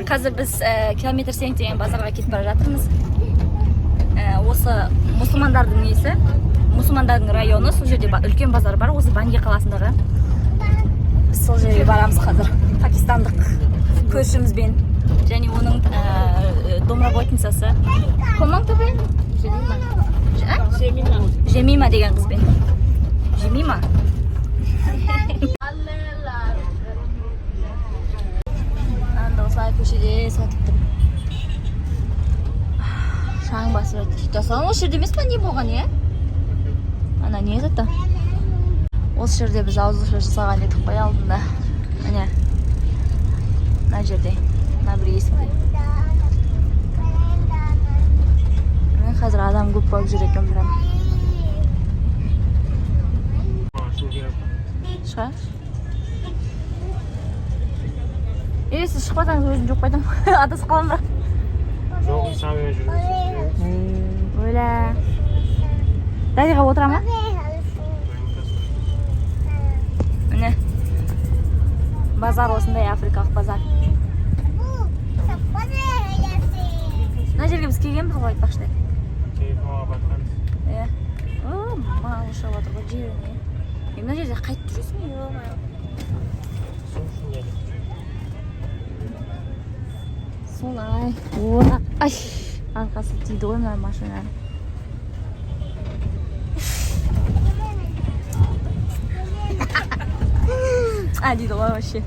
Қазір біз километр 80 деген базарға кетіп бара жатырмыз. Осы мұсылмандардың несі, мұсылмандардың районы, сол жерде үлкен базар бар, осы Банги қаласындағы. Біз сол жерге барамыз қазір. Пакистандық көршімізбен және оның домработницасы. Коман тебе? Жемима деген қызбен. Жемима. Осылай көшеде сатып тұр. Шаң басып жатыр. Жасалған осы жерде емес па, не болған, е? Ана не еді? Осы жерде біз ауызашар жасаған едік қой алдында. Міне. Мына жерде. Мына бір есікте. Мен қазір адам көп болып жүр екен бірім. Шығар? Сіз шықпасаңыз өзім жоқ қайдым. Адасып қалам бірақ. Жоғын самымен жүргізіп. Өлә. Дариға отыра ма? Міне. Базар осындай, африкалық базар. Мына жерге біз келгенбіз ғой айтпақшы. Кейіп ауа батқаныз. Маған ұшап отыр ғой жеріне. Мына жерде қайтып жүресің, солай. Ай, арқасы тиді ғой мына машина. Дейді ғой вообще.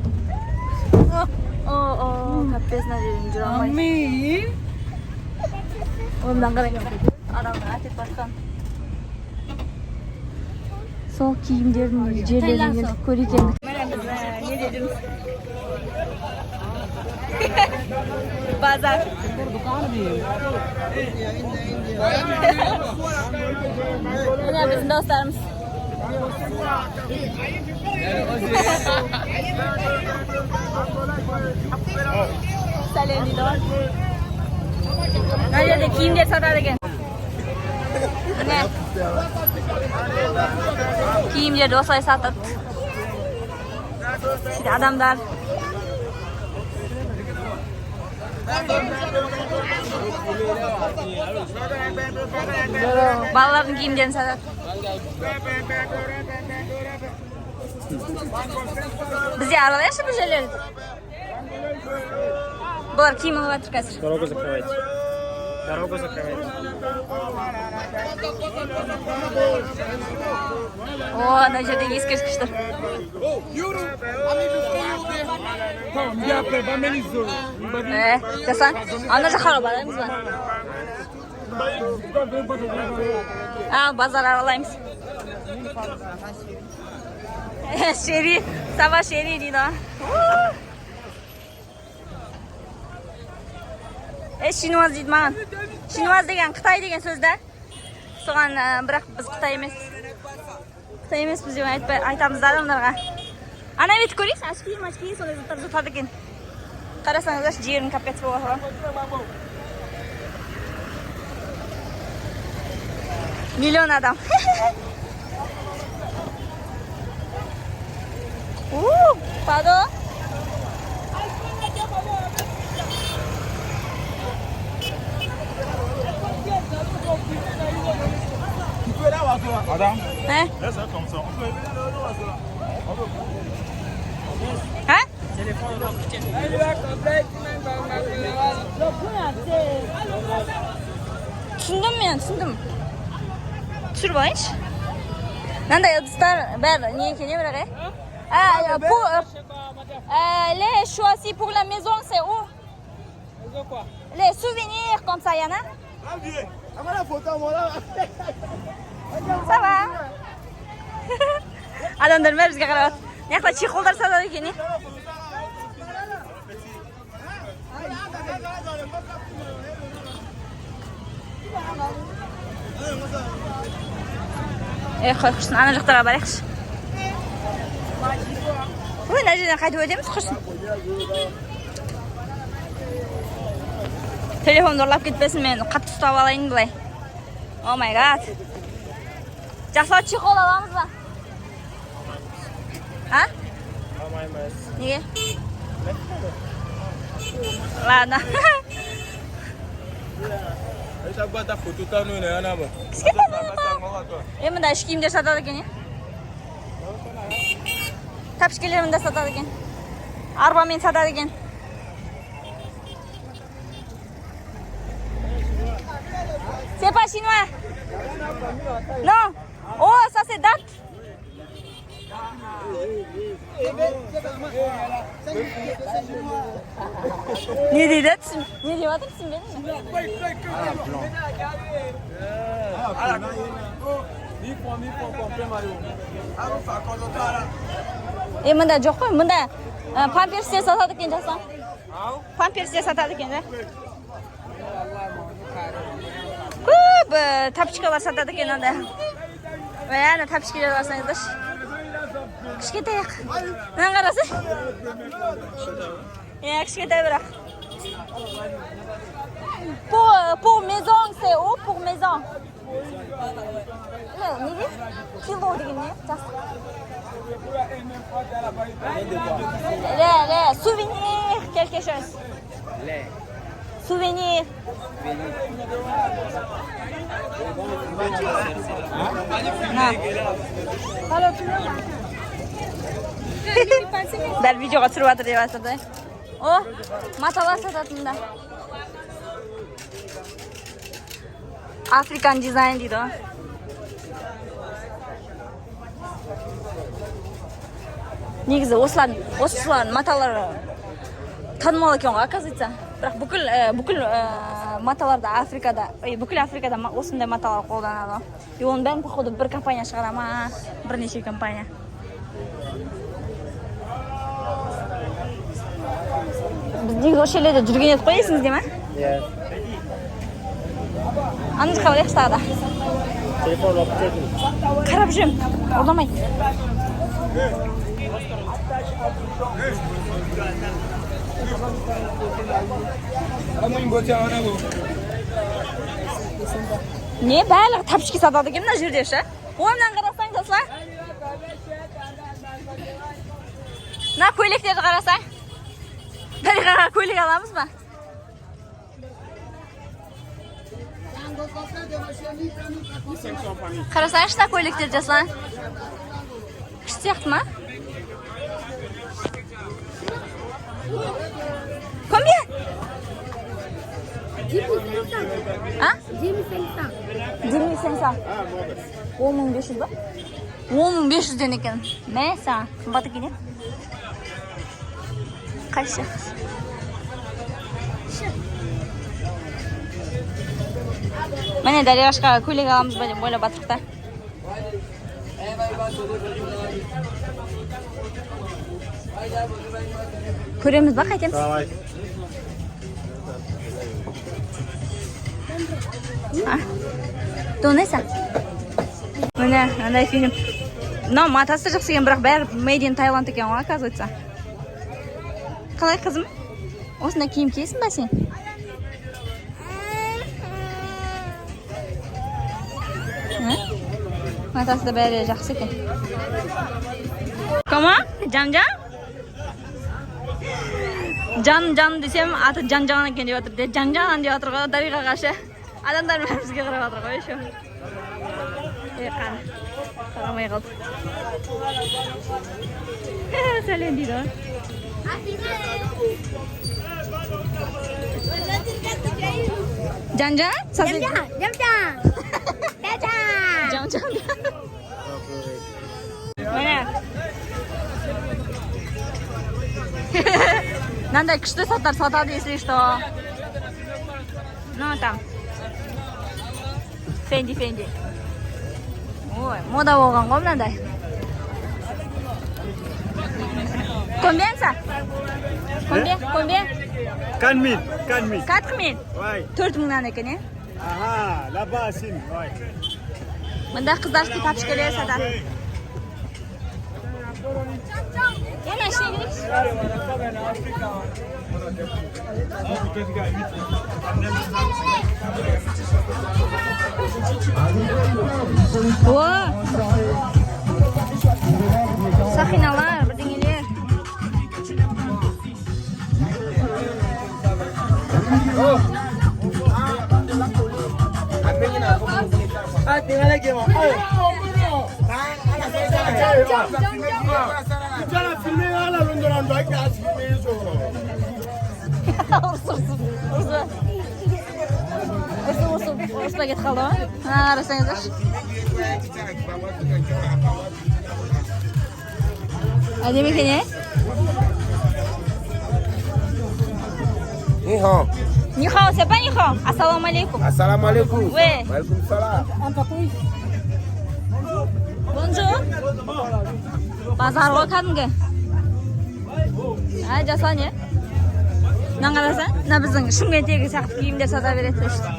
Капец, мына жерден жүре алмайсың. Ондан қарай адамның әтеп басқан. Сол киімдердің жерлерін келіп көр екендік. Міне біз не дедіміз? Базар. Міне біздің достарымыз. Сәлем дейді ғой. Мына жерде киімдер сатады екен. Міне. Kiyimleri osay satıp adamlar balaların kiyimlerini satıp bizi aralayasın bu şeyleri. Bunlar kiyim alıp Türkçesi. Дорогу закрывайте. Дорогу закрывайте. О, ана жерде ескерткіштер. Жасан, ана жаққа барамыз ба? Базар аралаймыз. Шери, саба шери дейді. Шинуаз дейді маған. Шинуаз деген Қытай деген сөзді. Соған бірақ біз Қытай емес. Қытай емес біз деп айтамыз да адамдарға. Ана бет көрейсің, ашки, сондай заттар жатады екен. Қарасаңыздар, жерін капец болып жатыр. Миллион адам. Падо. Adam. Hein? Laisse comme ça. On peut élever Hein? Түсіндім мен, түсіндім. Түсір байыншы. Мынандай ыдыстар бәрі не екене бірақ, Les choisis pour la maison, c'est où? Les souvenirs comme ça, Yana? Ça va? Адамдар бәрі бізге қарап. Не жақта чехолдар сатады екен, не? Қой құрсын, ана жақтарға барайықшы. Ой, мына жерден қайтып өтеміз құрсын. Телефонды ұрлап кетпесін, мен қатты ұстап алайын бұлай. О май гад. Жақсылап чехол аламыз ба? А? Алмаймыз. Неге? Ладно. Esa buat apa foto tanu ini ana apa? Mында ish kiyimler sotadi ekan. Tapishkalar mында sotadi ekan. Arba men sotadi ekan. C'est pas chinois. Non. Oh, ça c'est date. Ne deyapsiz? Ne deyapsiz meni? Mında yo'q-ku, mında pamperslar sotadi ekan jason. Pamperslar sotadi ekan-da. Ko'p tapchkalar sotadi ekan unda. Va yana tapchkalar olsangiz. Kichkina. Mana qarasa. Kichkina biroq. Pour maison, c'est où pour maison? Ne deydi? Kilo degani, souvenir quelque chose. Souvenir. Dar videoga tushirib o'tir deyapti-da. Oh, matalar sotadimda. African design deydi. Негізі осылар маталары танымал екен ғой, оказывается. Бірақ бүкіл маталарда бүкіл Африкада осындай маталар қолданады. И оның бәрін походу бір компания шығара ма, бірнеше компания. Біз негізі осы жерлерде жүрген едік қой, есіңізде ме? Иә. Аңыз қалай қыстағыда? Телефон алып жүрдім. Қарап жүрем, орламай. Не, барлығы тапшки сатады екен мына жерде ше. Оңнан қарасаң достар. Мына көйлектерді қарасаң. Дариғаға көйлек аламыз ба? Қарасаңызшы мына көйлектерді жасылар. Күшті сияқты ма? Combien? 10 500. Hein? 10 500. 10 500. 10 500 ba? 10 500'den ekan. Men sen qimmat ekan. Qaysi? Mana Daryoshqa ko'ylak olamiz bo'ylab atrofda. Ko'ramiz ba qaytamiz. Davay. Ha? Donesa. Mana anday film. No, matasi yaxshi ekan, biroq bari made in Thailand ekan, оказывается. Qalay qizim? O'sina kiyim kiysinmi sen? Ha? Matasida bari yaxshi ekan. Comment? Jam? Jan desem ati Janjan ekan deb o'tirdi. Janjan deb o'tirgan Dariga qarshi. Adamlar bizga qarab o'tirib qo'y shu. Qani. Qaramay qoldi. Salam deydi. Janjan? Janjan. Mana. Надо что сатады, если что. Ну там. Fendi. Ой, мода болған ғой мынандай. Combien ça? Combien? 4000. 4000. Ouais. 4000'dan ekan, ya. Aha, là-bas, Sim. Ouais. Bunda qizlar tapishkalar sotadi. Yana ishlaylik. Voy. Sahinalar, birdengelar. tinggal lagi mau. Jangan filmer ala londoran doa ke asli itu. Urus lagi kaldı mı? Ha, arasınızdır. Hadi bakayım. Ni hao. Ni hao, c'est pas ni hao. Assalamu alaikum. Assalamu alaikum. Oui. Waalaikumsalam. Bonjour. Bazarga kәдімгі. Жасан е? Мынаны қарасаң, мына біздің Шымкенттегі сияқты киімдер сата береді işte.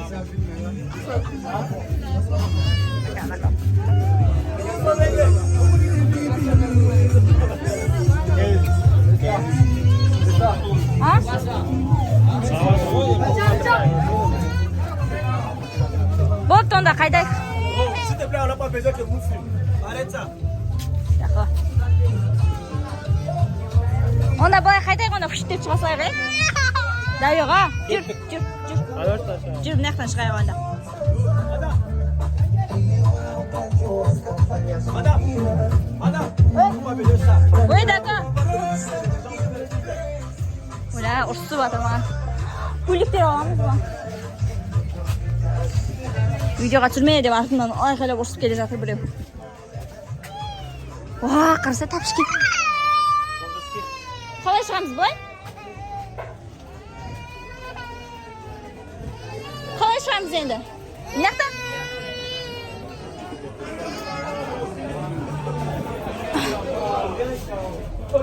Ha? Болды онда қайдайық? S'il te plaît, on n'a pas besoin que vous filmez. Arrête ça. D'accord. Онда былай қайтайық, онда күшті деп шыға салайық, е? Дайыға, жүр. Жүр, мына жақтан шығайық онда. Ой, d'accord. Оля, ұрысып жатыр маған. Көйлектер аламыз ба? Видеоға түсірме деп артымнан айқайлап ұрысып келе жатыр біреу. Уа, қараса тәпішке. Қалай шығамыз бұлай? Қалай шығамыз енді? Мына жақтан? Ой,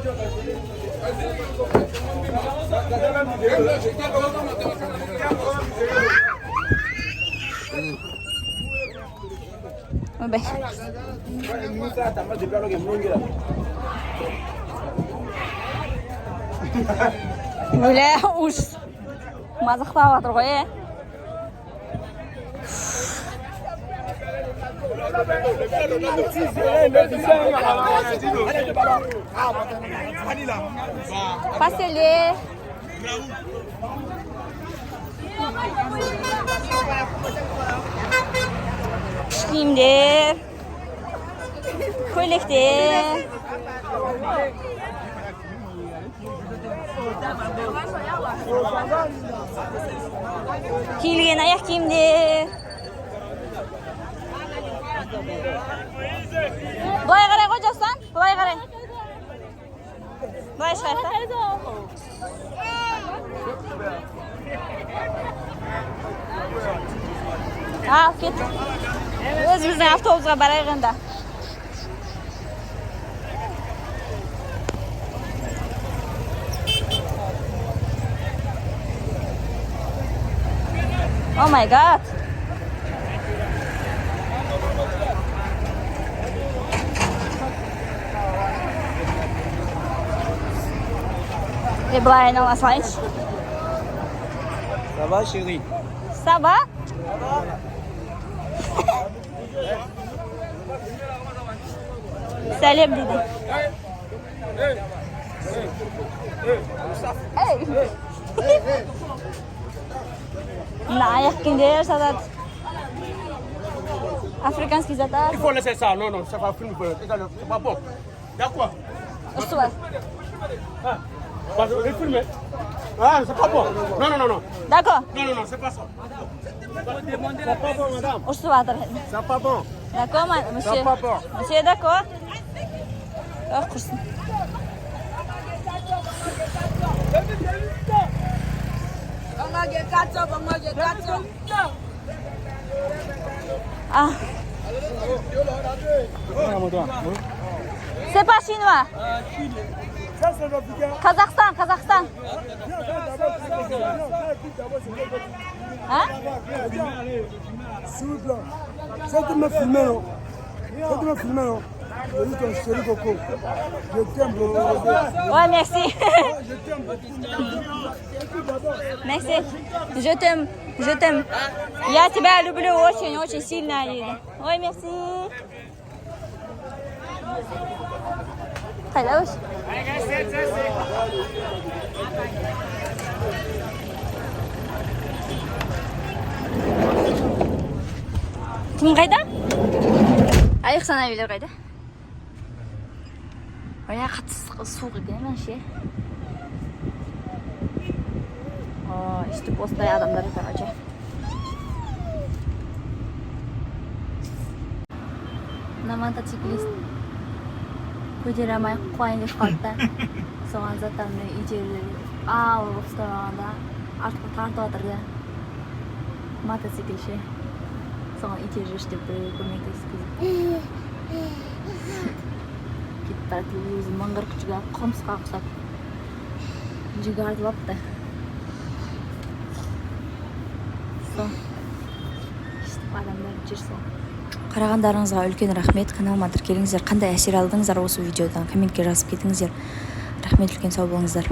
Öyle uç. Mazıqlab atır qoy. Pastelli. Kiyimler. Ko'ylaklar. Kiyilgan oyoq kiyimlar. Былай қарай ғой Жасан, былай қарай. Былай шығайық. Ал, кет. Өзіміздің автобусқа барайық енді. Oh my god. Ibrahim al-Aslanç. Ça va chérie? Ça va? Salam dedi. Hey. Nah, kinder sadat. Afrikanski zatat. Il faut laisser ça. Non, non, ça va filmer. C'est pas bon. D'accord. Ustuvar. Parce que filmer. Ah, c'est pas bon. Non, non, non, non. D'accord. Non, non, non, c'est pas ça. C'est pas bon, madame. Ustuvar. C'est pas bon. D'accord, monsieur. C'est pas bon. Monsieur, d'accord. Oh, kursun. Ah. C'est pas chinois. Kazakhstan, Kazakhstan. Hein? S'il vous plaît, c'est de me filmer, non? C'est de me filmer, non? Je dis ton chéri Coco. Je t'aime beaucoup. Ouais, merci. Je t'aime beaucoup. Merci. Je t'aime. Je t'aime. Я тебя люблю очень, очень сильно. Ой, merci. Hello. Кім қайда? Айықсан әбейлер қайда? Ой, қатты суық екен меніңше. Işte осындай адамдар, короче. Мына мотоциклист көтере алмай қуайын деп қалды да. Соған заттарымды итеріп ауыр болып ұстағанда артқа тартып жатыр да. Мотоциклші. Соған итеріп жүрші деп біреу көмектескізіп. Кетіп барады, өзі мыңғырып жүгі құмысқа ұқсап. Жүгі артып алыпты. Адамдар жүрсе. Қарағандарыңызға үлкен рахмет. Каналыма тіркеліңіздер. Қандай әсер алдыңыздар осы видеодан? Комментке жазып кетіңіздер. Рахмет, үлкен сау болыңыздар.